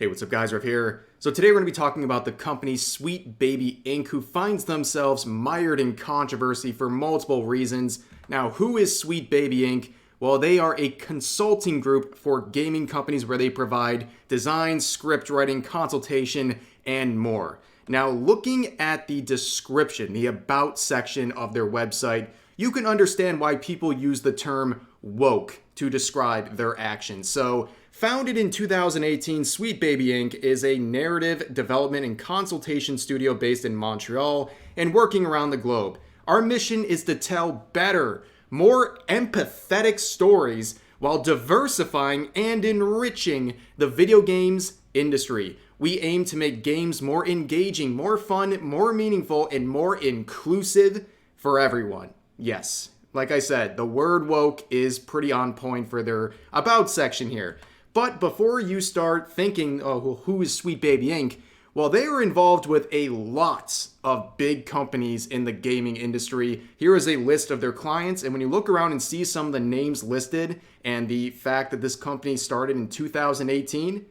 Hey, what's up guys, Rev here. So today we're going to be talking about the company Sweet Baby Inc., who finds themselves mired in controversy for multiple reasons. Now, who is Sweet Baby Inc.? Well, they are a consulting group for gaming companies where they provide design, script writing, consultation, and more. Now, looking at the description, the about section of their website, you can understand why people use the term woke to describe their actions. So, founded in 2018, Sweet Baby Inc. is a narrative development and consultation studio based in Montreal and working around the globe. Our mission is to tell better, more empathetic stories while diversifying and enriching the video games industry. We aim to make games more engaging, more fun, more meaningful, and more inclusive for everyone. Yes, like I said, the word woke is pretty on point for their about section here. But before you start thinking, oh, well, who is Sweet Baby Inc.? Well, they are involved with a lot of big companies in the gaming industry. Here is a list of their clients, and when you look around and see some of the names listed and the fact that this company started in 2018,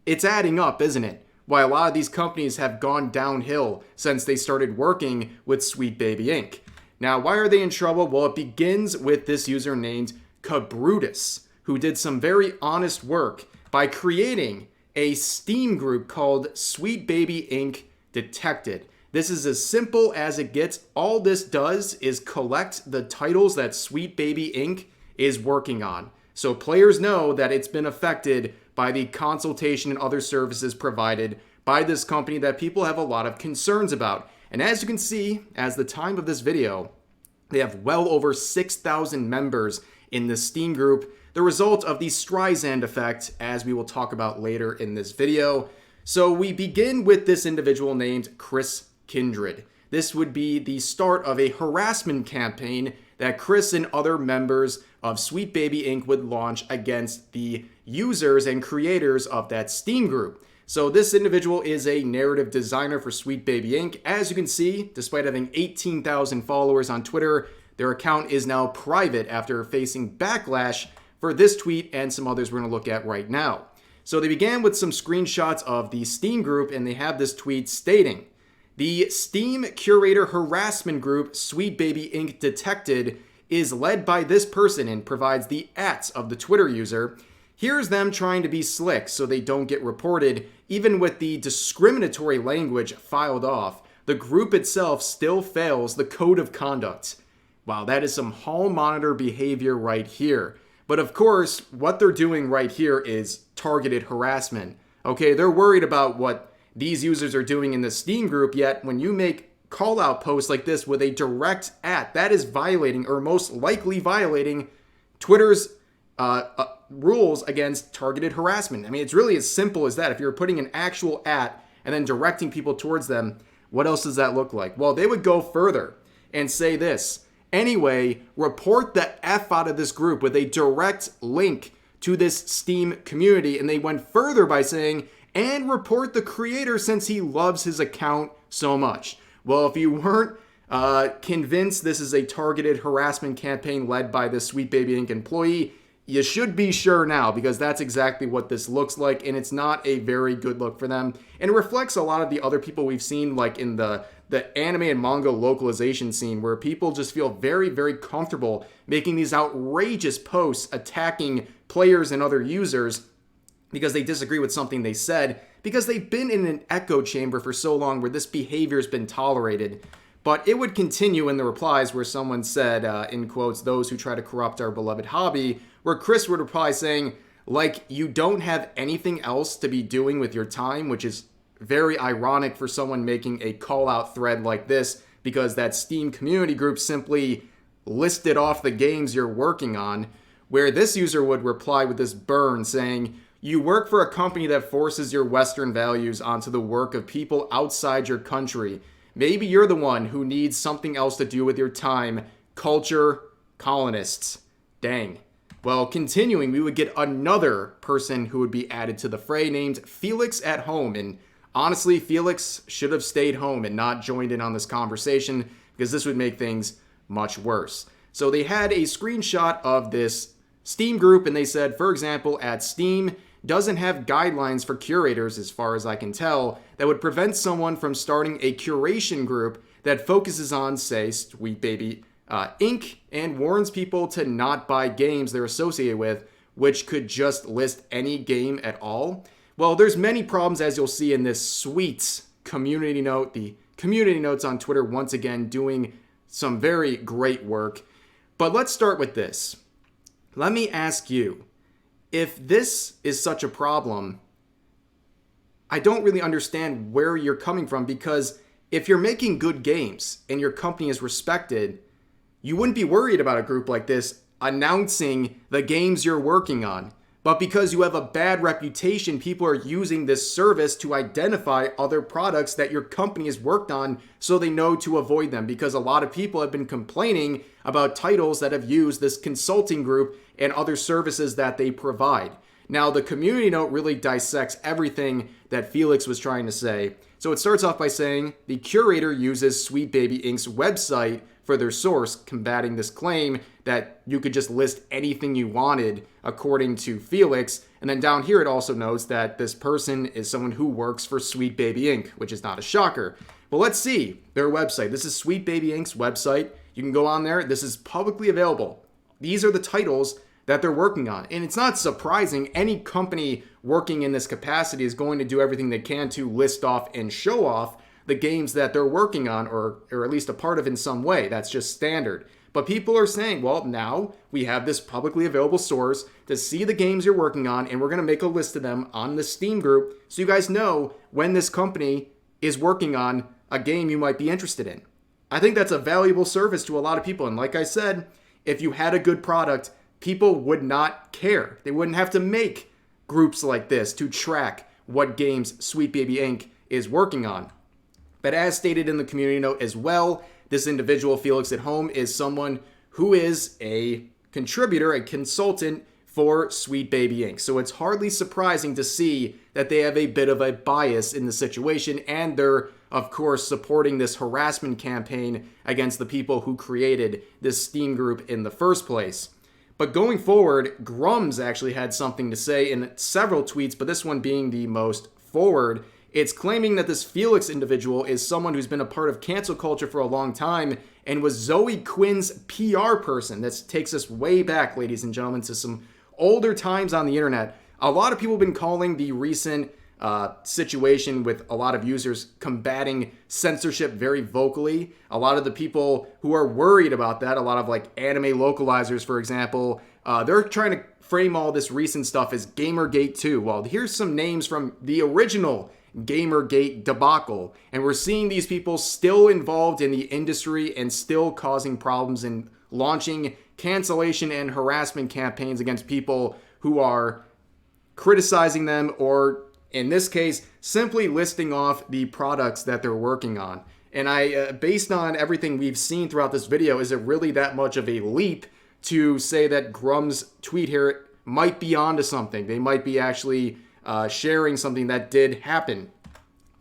it's adding up, isn't it? Why a lot of these companies have gone downhill since they started working with Sweet Baby Inc. Now, why are they in trouble? Well, it begins with this user named Cabrutus, who did some very honest work by creating a Steam group called Sweet Baby Inc. Detected. This is as simple as it gets. All this does is collect the titles that Sweet Baby Inc. is working on. So players know that it's been affected by the consultation and other services provided by this company that people have a lot of concerns about. And as you can see, as the time of this video, they have well over 6,000 members in the Steam group, the result of the Streisand effect, as we will talk about later in this video. So we begin with this individual named Chris Kindred. This would be the start of a harassment campaign that Chris and other members of Sweet Baby Inc. would launch against the users and creators of that Steam group. So this individual is a narrative designer for Sweet Baby Inc. As you can see, despite having 18,000 followers on Twitter, their account is now private after facing backlash for this tweet and some others we're going to look at right now. So they began with some screenshots of the Steam group, and they have this tweet stating, "The Steam curator harassment group Sweet Baby Inc. Detected is led by this person," and provides the @ of the Twitter user. Here's them trying to be slick so they don't get reported. Even with the discriminatory language filed off, the group itself still fails the code of conduct. Wow, that is some hall monitor behavior right here. But of course, what they're doing right here is targeted harassment. Okay, they're worried about what these users are doing in the Steam group, yet when you make call-out posts like this with a direct @ that is violating, or most likely violating, Twitter's rules against targeted harassment. I mean, it's really as simple as that. If you're putting an actual @ and then directing people towards them, what else does that look like? Well, they would go further and say this: "Anyway, report the F out of this group," with a direct link to this Steam community. And they went further by saying, "and report the creator since he loves his account so much." Well, if you weren't convinced this is a targeted harassment campaign led by the Sweet Baby Inc. employee, you should be sure now, because that's exactly what this looks like, and it's not a very good look for them. And it reflects a lot of the other people we've seen, like in the anime and manga localization scene, where people just feel very, very comfortable making these outrageous posts attacking players and other users because they disagree with something they said, because they've been in an echo chamber for so long where this behavior has been tolerated. But it would continue in the replies where someone said, in quotes, "those who try to corrupt our beloved hobby," where Chris would reply saying, like, you don't have anything else to be doing with your time, which is very ironic for someone making a call-out thread like this, because that Steam community group simply listed off the games you're working on, where this user would reply with this burn saying, "You work for a company that forces your Western values onto the work of people outside your country. Maybe you're the one who needs something else to do with your time. Culture colonists." Dang. Well, continuing, we would get another person who would be added to the fray named Felix at Home. And honestly, Felix should have stayed home and not joined in on this conversation, because this would make things much worse. So they had a screenshot of this Steam group, and they said, for example, at Steam, doesn't have guidelines for curators, as far as I can tell, that would prevent someone from starting a curation group that focuses on, say, Sweet Baby Inc. and warns people to not buy games they're associated with, which could just list any game at all. Well, there's many problems, as you'll see in this sweet community note. The community notes on Twitter, once again, doing some very great work. But let's start with this. Let me ask you, if this is such a problem, I don't really understand where you're coming from, because if you're making good games and your company is respected, you wouldn't be worried about a group like this announcing the games you're working on. But because you have a bad reputation, people are using this service to identify other products that your company has worked on so they know to avoid them. Because a lot of people have been complaining about titles that have used this consulting group and other services that they provide. Now, the community note really dissects everything that Felix was trying to say. So it starts off by saying the curator uses Sweet Baby Inc.'s website for their source, combating this claim that you could just list anything you wanted, according to Felix. And then down here it also notes that this person is someone who works for Sweet Baby Inc., which is not a shocker. But let's see their website. This is Sweet Baby Inc.'s website. You can go on there. This is publicly available. These are the titles that they're working on. And it's not surprising. Any company working in this capacity is going to do everything they can to list off and show off the games that they're working on, or at least a part of in some way. That's just standard. But people are saying, well, now we have this publicly available source to see the games you're working on, and we're going to make a list of them on the Steam group so you guys know when this company is working on a game you might be interested in. I think that's a valuable service to a lot of people. And like I said, if you had a good product, people would not care. They wouldn't have to make groups like this to track what games Sweet Baby Inc. is working on. But as stated in the community note as well, this individual, Felix at Home, is someone who is a contributor, a consultant for Sweet Baby Inc. So it's hardly surprising to see that they have a bit of a bias in the situation, and they're, of course, supporting this harassment campaign against the people who created this Steam group in the first place. But going forward, Grums actually had something to say in several tweets, but this one being the most forward. It's claiming that this Felix individual is someone who's been a part of cancel culture for a long time and was Zoe Quinn's PR person. This takes us way back, ladies and gentlemen, to some older times on the internet. A lot of people have been calling the recent situation with a lot of users combating censorship very vocally. A lot of the people who are worried about that, a lot of like anime localizers, for example, they're trying to frame all this recent stuff as Gamergate 2. Well, here's some names from the original Gamergate debacle, and we're seeing these people still involved in the industry and still causing problems and launching cancellation and harassment campaigns against people who are criticizing them, or in this case, simply listing off the products that they're working on. And based on everything we've seen throughout this video, is it really that much of a leap to say that Grum's tweet here might be onto something? They might be actually sharing something that did happen.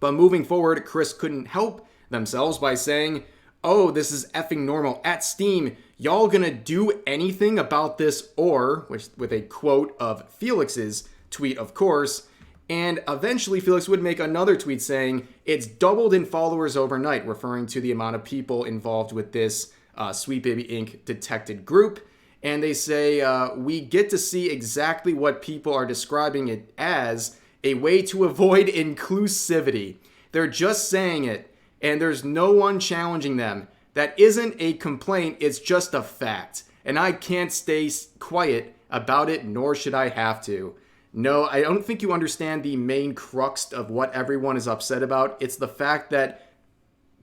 But moving forward, Chris couldn't help themselves by saying, oh, this is effing normal. At Steam, y'all gonna do anything about this, or, which with a quote of Felix's tweet, of course. And eventually Felix would make another tweet saying, it's doubled in followers overnight, referring to the amount of people involved with this Sweet Baby Inc. detected group. And they say, we get to see exactly what people are describing it as, a way to avoid inclusivity. They're just saying it, and there's no one challenging them. That isn't a complaint, it's just a fact. And I can't stay quiet about it, nor should I have to. No, I don't think you understand the main crux of what everyone is upset about. It's the fact that,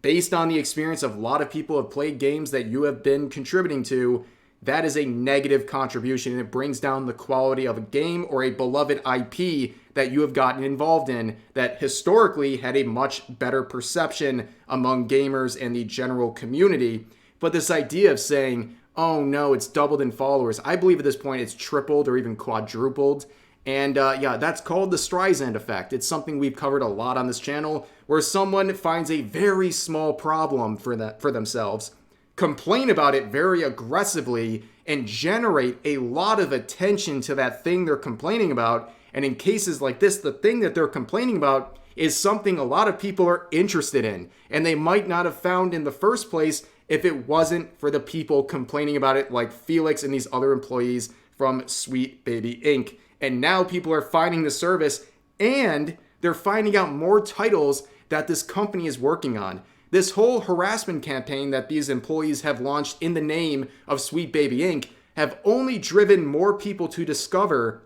based on the experience of a lot of people who have played games that you have been contributing to, that is a negative contribution, and it brings down the quality of a game or a beloved IP that you have gotten involved in that historically had a much better perception among gamers and the general community. But this idea of saying, oh no, it's doubled in followers, I believe at this point it's tripled or even quadrupled. And yeah, that's called the Streisand effect. It's something we've covered a lot on this channel, where someone finds a very small problem for themselves, complain about it very aggressively, and generate a lot of attention to that thing they're complaining about, And in cases like this, the thing that they're complaining about is something a lot of people are interested in, and they might not have found in the first place if it wasn't for the people complaining about it, like Felix and these other employees from Sweet Baby Inc. And now people are finding the service, and they're finding out more titles that this company is working on. This whole harassment campaign that these employees have launched in the name of Sweet Baby Inc. have only driven more people to discover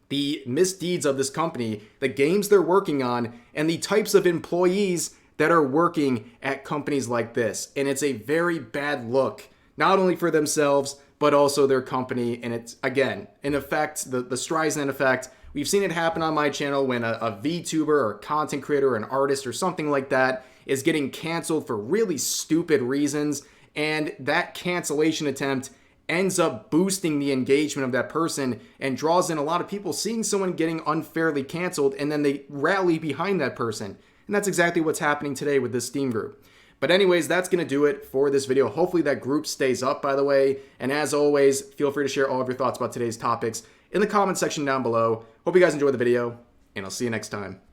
the misdeeds of this company, the games they're working on, and the types of employees that are working at companies like this. And it's a very bad look, not only for themselves, but also their company. And it's, again, in effect, the Streisand effect. We've seen it happen on my channel when a VTuber or a content creator or an artist or something like that is getting canceled for really stupid reasons. And that cancellation attempt ends up boosting the engagement of that person and draws in a lot of people seeing someone getting unfairly canceled, and then they rally behind that person. And that's exactly what's happening today with this Steam group. But anyways, that's going to do it for this video. Hopefully that group stays up, by the way. And as always, feel free to share all of your thoughts about today's topics in the comment section down below. Hope you guys enjoyed the video, and I'll see you next time.